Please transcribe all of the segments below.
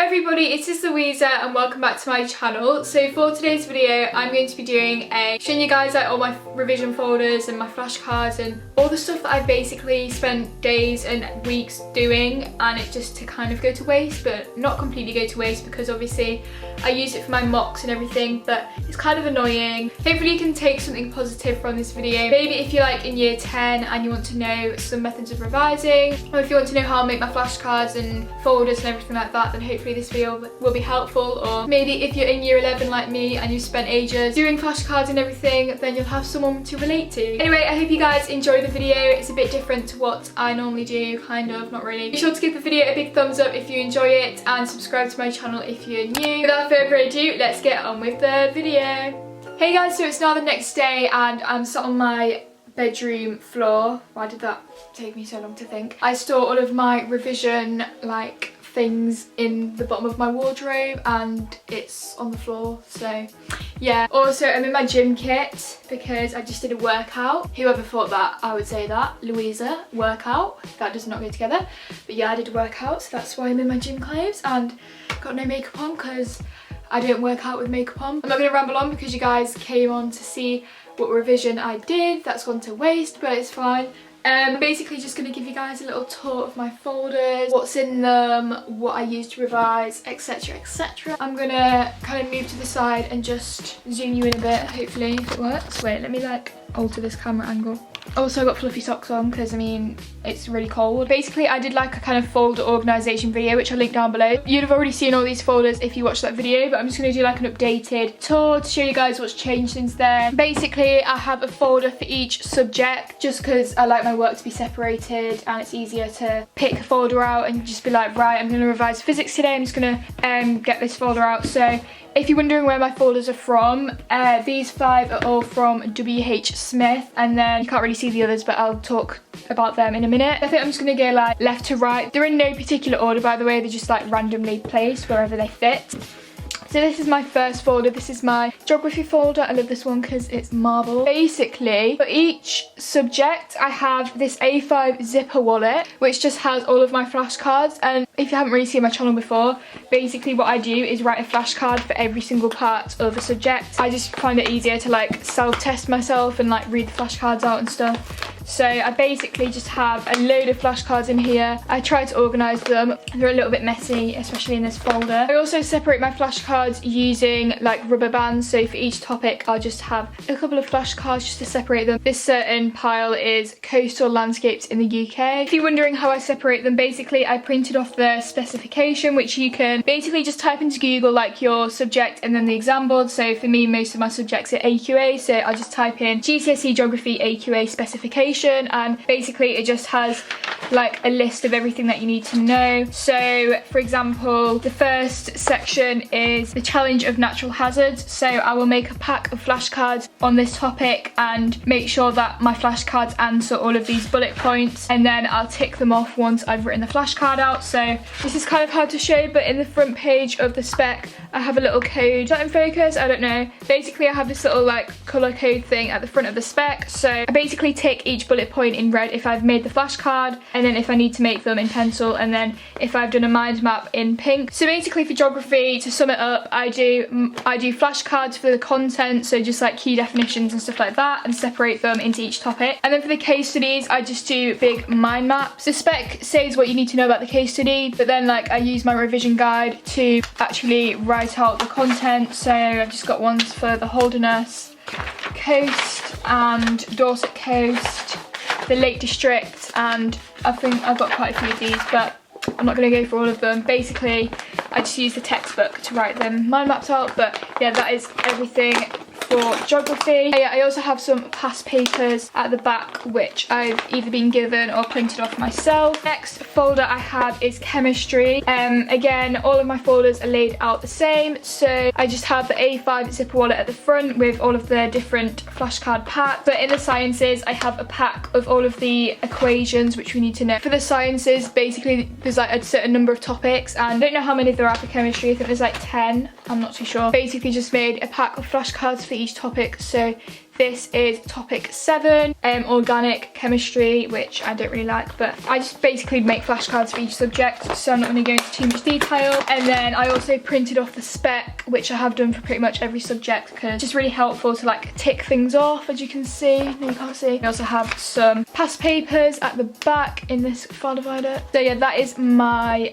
everybody, it's just Louisa and welcome back to my channel. So for today's video I'm going to be showing you guys like all my revision folders and my flashcards and all the stuff that I've basically spent days and weeks doing, and it just to kind of go to waste, but not completely go to waste because obviously I use it for my mocks and everything, but it's kind of annoying. Hopefully you can take something positive from this video. Maybe if you're like in year 10 and you want to know some methods of revising, or if you want to know how I make my flashcards and folders and everything like that, then hopefully this video will be helpful. Or maybe if you're in year 11 like me and you've spent ages doing flashcards and everything, then you'll have someone to relate to. Anyway, I hope you guys enjoy the video. It's a bit different to what I normally do, kind of, not really. Be sure to give the video a big thumbs up if you enjoy it and subscribe to my channel if you're new. Without further ado, let's get on with the video. Hey guys, so it's now the next day and I'm sat on my bedroom floor. Why did that take me so long to think? I store all of my revision like things in the bottom of my wardrobe and it's on the floor, so yeah. Also, I'm in my gym kit because I just did a workout. Whoever thought that I would say that? Louisa, workout. That does not go together. But yeah, I did a workout, so that's why I'm in my gym clothes and got no makeup on because I don't work out with makeup on. I'm not going to ramble on because you guys came on to see what revision I did. That's gone to waste, but it's fine. Basically just going to give you guys a little tour of my folders, what's in them, what I use to revise, etc, etc. I'm going to kind of move to the side and just zoom you in a bit, hopefully, if it works. Wait, let me like alter this camera angle. Also, I got fluffy socks on because I mean it's really cold. Basically I did like a kind of folder organisation video which I'll link down below. You'd have already seen all these folders if you watched that video, but I'm just going to do like an updated tour to show you guys what's changed since then. Basically I have a folder for each subject just because I like my work to be separated and it's easier to pick a folder out and just be like, right, I'm going to revise physics today, I'm just going to get this folder out. So if you're wondering where my folders are from, these 5 are all from W.H. Smith, and then you can't really see the others, but I'll talk about them in a minute. I think I'm just going to go like left to right. They're in no particular order, by the way, they're just like randomly placed wherever they fit. So this is my first folder. This is my geography folder. I love this one because it's marble. Basically, for each subject, I have this A5 zipper wallet, which just has all of my flashcards. And if you haven't really seen my channel before, basically what I do is write a flashcard for every single part of a subject. I just find it easier to like self-test myself and like read the flashcards out and stuff. So I basically just have a load of flashcards in here. I try to organise them. They're a little bit messy, especially in this folder. I also separate my flashcards using like rubber bands. So for each topic, I'll just have a couple of flashcards just to separate them. This certain pile is coastal landscapes in the UK. If you're wondering how I separate them, basically I printed off the specification, which you can basically just type into Google like your subject and then the exam board. So for me, most of my subjects are AQA. So I just type in GCSE Geography AQA specification, and basically it just has like a list of everything that you need to know. So for example, the first section is the challenge of natural hazards. So I will make a pack of flashcards on this topic and make sure that my flashcards answer all of these bullet points, and then I'll tick them off once I've written the flashcard out. So this is kind of hard to show, but in the front page of the spec I have a little code. Is that in focus? I don't know. Basically I have this little like colour code thing at the front of the spec. So I basically tick each bullet point in red if I've made the flashcard, and then if I need to make them in pencil, and then if I've done a mind map in pink. So basically for geography, to sum it up, I do flashcards for the content, so just like key definitions and stuff like that, and separate them into each topic. And then for the case studies, I just do big mind maps. The spec says what you need to know about the case study, but then like I use my revision guide to actually write out the content. So I've just got ones for the Holderness Coast and Dorset Coast, the Lake District, and I think I've got quite a few of these, but I'm not going to go for all of them. Basically I just use the textbook to write them mind maps out. But yeah, that is everything for geography. I also have some past papers at the back which I've either been given or printed off myself. Next folder I have is chemistry. Again, all of my folders are laid out the same, so I just have the A5 zipper wallet at the front with all of the different flashcard packs. But in the sciences I have a pack of all of the equations which we need to know. For the sciences, basically there's like a certain number of topics, and I don't know how many there are for chemistry. I think there's like 10, I'm not too sure. Basically just made a pack of flashcards for each topic, so This is topic 7, organic chemistry, which I don't really like, but I just basically make flashcards for each subject, so I'm not going to go into too much detail. And then I also printed off the spec, which I have done for pretty much every subject because it's just really helpful to like tick things off, as you can see. No, you can't see. I also have some past papers at the back in this file divider. So yeah, that is my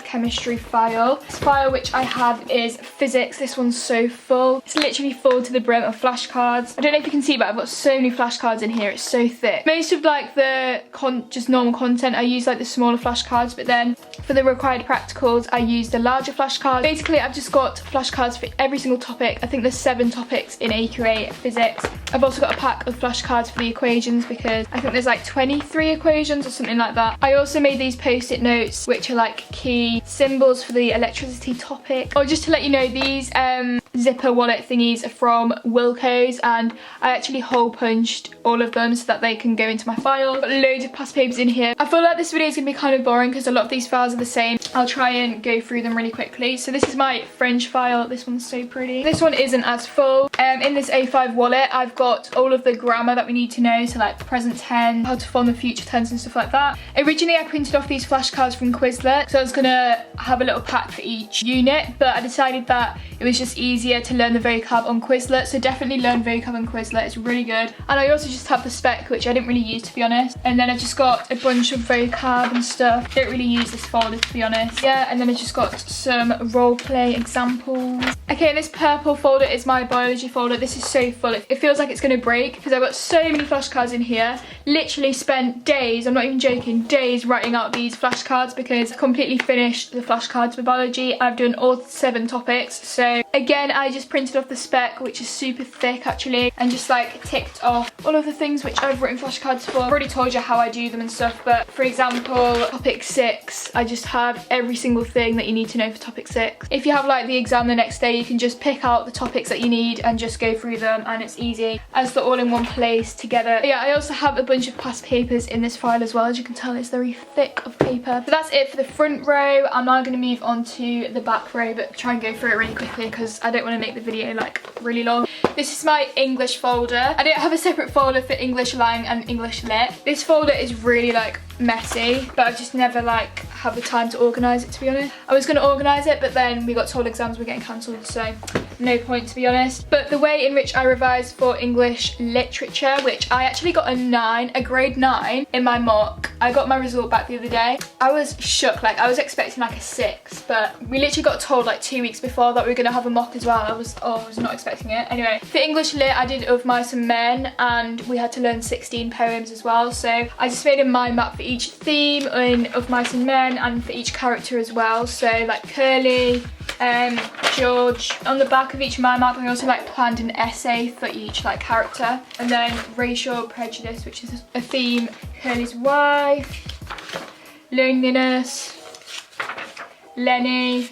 chemistry file. This file which I have is physics. This one's so full. It's literally full to the brim of flashcards. I don't know if you can see, but I've got so many flashcards in here. It's so thick. Most of like the just normal content, I use like the smaller flashcards, but then for the required practicals, I use the larger flashcards. Basically, I've just got flashcards for every single topic. I think there's 7 topics in AQA physics. I've also got a pack of flashcards for the equations because I think there's like 23 equations or something like that. I also made these post-it notes, which are like key symbols for the electricity topic. Or just to let you know, these zipper wallet thingies are from Wilco's, and I actually hole punched all of them so that they can go into my file. Got loads of past papers in here. I feel like this video is going to be kind of boring because a lot of these files are the same. I'll try and go through them really quickly. So this is my French file. This one's so pretty. This one isn't as full. In this A5 wallet, I've got all of the grammar that we need to know, so like present tense, how to form the future tense and stuff like that. Originally, I printed off these flashcards from Quizlet, so I was gonna have a little pack for each unit, but I decided that it was just easier to learn the vocab on Quizlet, so definitely learn vocab on Quizlet. It's really good. And I also just have the spec, which I didn't really use, to be honest. And then I've just got a bunch of vocab and stuff. Don't really use this folder, to be honest. Yeah, and then I've just got some role play examples. Okay, this purple folder is my biology folder. This is so full. It feels like it's gonna break because I've got so many flashcards in here. Literally spent days, I'm not even joking, days writing out these flashcards because I completely finished the flashcards for biology. I've done all 7 topics. So again, I just printed off the spec, which is super thick actually, and just like ticked off all of the things which I've written flashcards for. I've already told you how I do them and stuff, but for example, topic 6, I just have every single thing that you need to know for topic 6. If you have like the exam the next day, you can just pick out the topics that you need and just go through them, and it's easy as they're all in one place together. But yeah, I also have a bunch of past papers in this file as well. As you can tell, it's very thick of paper. But that's it for the front row. I'm now going to move on to the back row, but try and go through it really quickly because I don't want to make the video like really long. This is my English folder. I don't have a separate folder for English Lang and English Lit. This folder is really like messy, but I just never like have the time to organise it, to be honest. I was going to organise it, but then we got told exams were getting cancelled, so no point, to be honest. But the way in which I revised for English literature, which I actually got a grade 9 in my mock. I got my result back the other day. I was shook, like I was expecting like a 6, but we literally got told like 2 weeks before that we were going to have a mock as well. I was not expecting it. Anyway, for English lit, I did Of Mice and Men, and we had to learn 16 poems as well. So I just made a mind map for each theme in Of Mice and Men and for each character as well. So like Curly, George. On the back of each mind map, I also like planned an essay for each like character. And then racial prejudice, which is a theme, Curly's wife, loneliness, Lenny,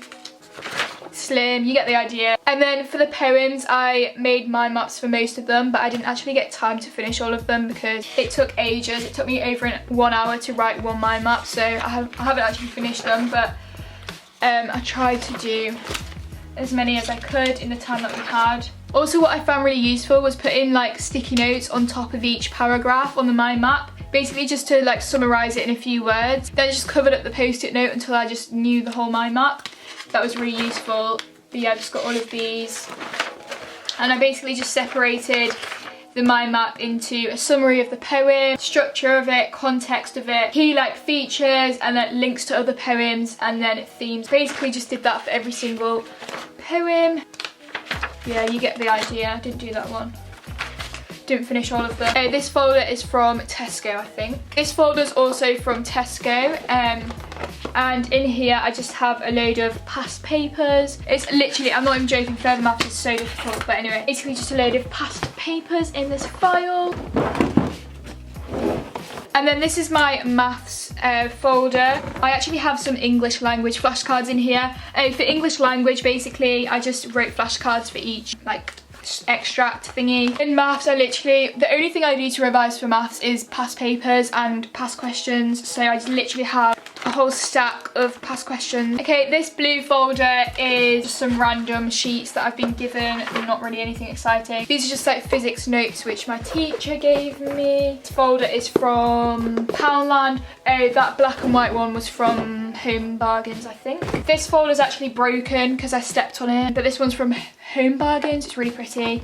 Slim, you get the idea. And then for the poems, I made mind maps for most of them, but I didn't actually get time to finish all of them because it took ages. It took me over 1 hour to write one mind map, so I haven't actually finished them, but I tried to do as many as I could in the time that we had. Also, what I found really useful was putting like sticky notes on top of each paragraph on the mind map, basically just to like summarise it in a few words. Then I just covered up the post-it note until I just knew the whole mind map. That was really useful. But yeah, I've just got all of these, and I basically just separated the mind map into a summary of the poem, structure of it, context of it, key like features, and then links to other poems, and then themes. Basically just did that for every single poem. Yeah, you get the idea. I didn't do that one. Didn't finish all of them. This folder is from Tesco, I think. This folder is also from Tesco, and in here I just have a load of past papers. It's literally, I'm not even joking, further maths is so difficult, but anyway, basically just a load of past papers in this file. And then this is my maths folder. I actually have some English language flashcards in here. For English language, basically, I just wrote flashcards for each like extract thingy. In maths, the only thing I do to revise for maths is past papers and past questions. So I just literally have a whole stack of past questions. Okay, this blue folder is just some random sheets that I've been given, not really anything exciting. These are just like physics notes which my teacher gave me. This folder is from Poundland. Oh, that black and white one was from Home Bargains, I think. This folder is actually broken because I stepped on it, but this one's from Home Bargains. It's really pretty.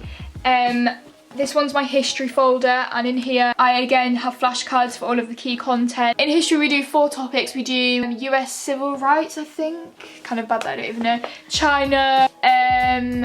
This one's my history folder, and in here I again have flashcards for all of the key content. In history we do 4 topics. We do US civil rights, I think. Kind of bad that I don't even know. China,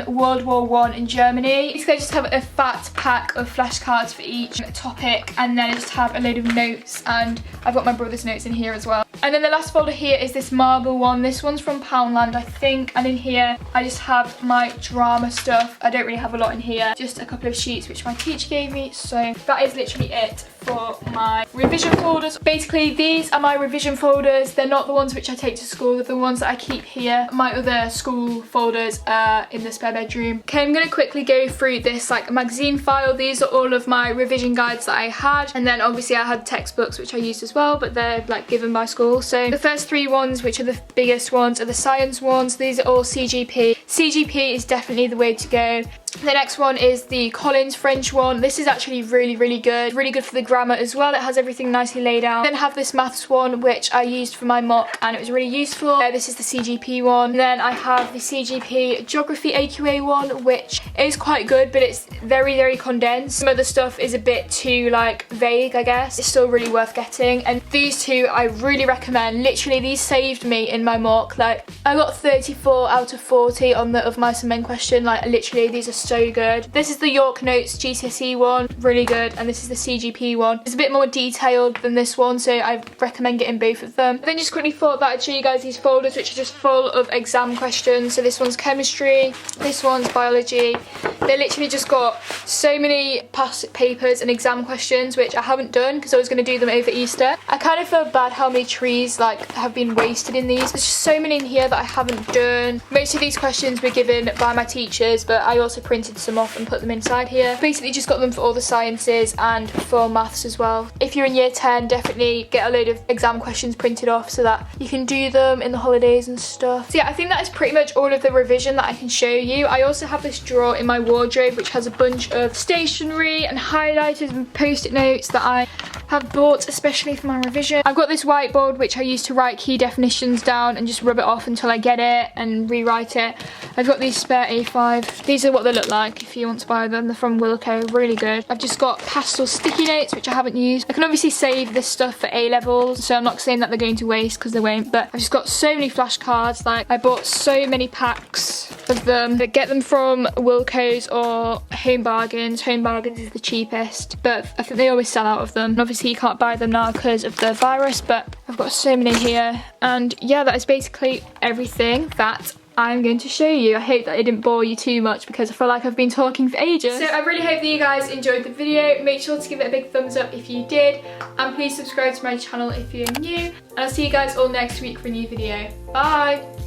World War I and Germany. Basically I just have a fat pack of flashcards for each topic, and then I just have a load of notes, and I've got my brother's notes in here as well. And then the last folder here is this marble one. This one's from Poundland, I think, and in here I just have my drama stuff. I don't really have a lot in here, just a couple of sheets which my teacher gave me. So that is literally it for my revision folders. Basically these are my revision folders. They're not the ones which I take to school, they're the ones that I keep here. My other school folders are in the spare bedroom. Okay, I'm gonna quickly go through this like magazine file. These are all of my revision guides that I had, and then obviously I had textbooks which I used as well, but they're like given by school. So the first 3 ones, which are the biggest ones, are the science ones. These are all CGP. CGP is definitely the way to go. The next one is the Collins French one. This is actually really, really good. Really good for the grammar as well. It has everything nicely laid out. Then I have this maths one, which I used for my mock, and it was really useful. This is the CGP one. And then I have the CGP Geography AQA one, which is quite good, but it's very, very condensed. Some of the stuff is a bit too like vague, I guess. It's still really worth getting. And these 2 I really recommend. Literally, these saved me in my mock. Like, I got 34 out of 40 on the of my main question. Like, literally, these are so good. This is the York Notes GCSE one, really good, and this is the CGP one. It's a bit more detailed than this one, so I recommend getting both of them. Then just quickly thought that I'd show you guys these folders, which are just full of exam questions. So this one's chemistry, this one's biology. They literally just got so many past papers and exam questions, which I haven't done because I was going to do them over Easter. I kind of feel bad how many trees like have been wasted in these. There's just so many in here that I haven't done. Most of these questions were given by my teachers, but I also printed some off and put them inside here. Basically just got them for all the sciences and for maths as well. If you're in year 10, definitely get a load of exam questions printed off so that you can do them in the holidays and stuff. So yeah, I think that is pretty much all of the revision that I can show you. I also have this drawer in my wardrobe which has a bunch of stationery and highlighters and post-it notes that I have bought especially for my revision. I've got this whiteboard which I use to write key definitions down and just rub it off until I get it and rewrite it. I've got these spare A5. These are what they look like if you want to buy them. They're from Wilco, really good. I've just got pastel sticky notes which I haven't used. I can obviously save this stuff for A-levels, so I'm not saying that they're going to waste because they won't, but I've just got so many flashcards. Like, I bought so many packs of them. I get them from Wilco's or Home Bargains. Home Bargains is the cheapest, but I think they always sell out of them. And obviously you can't buy them now because of the virus, but I've got so many here. And yeah, that is basically everything that I'm going to show you. I hope that it didn't bore you too much because I feel like I've been talking for ages. So I really hope that you guys enjoyed the video. Make sure to give it a big thumbs up if you did, and please subscribe to my channel if you're new, and I'll see you guys all next week for a new video. Bye!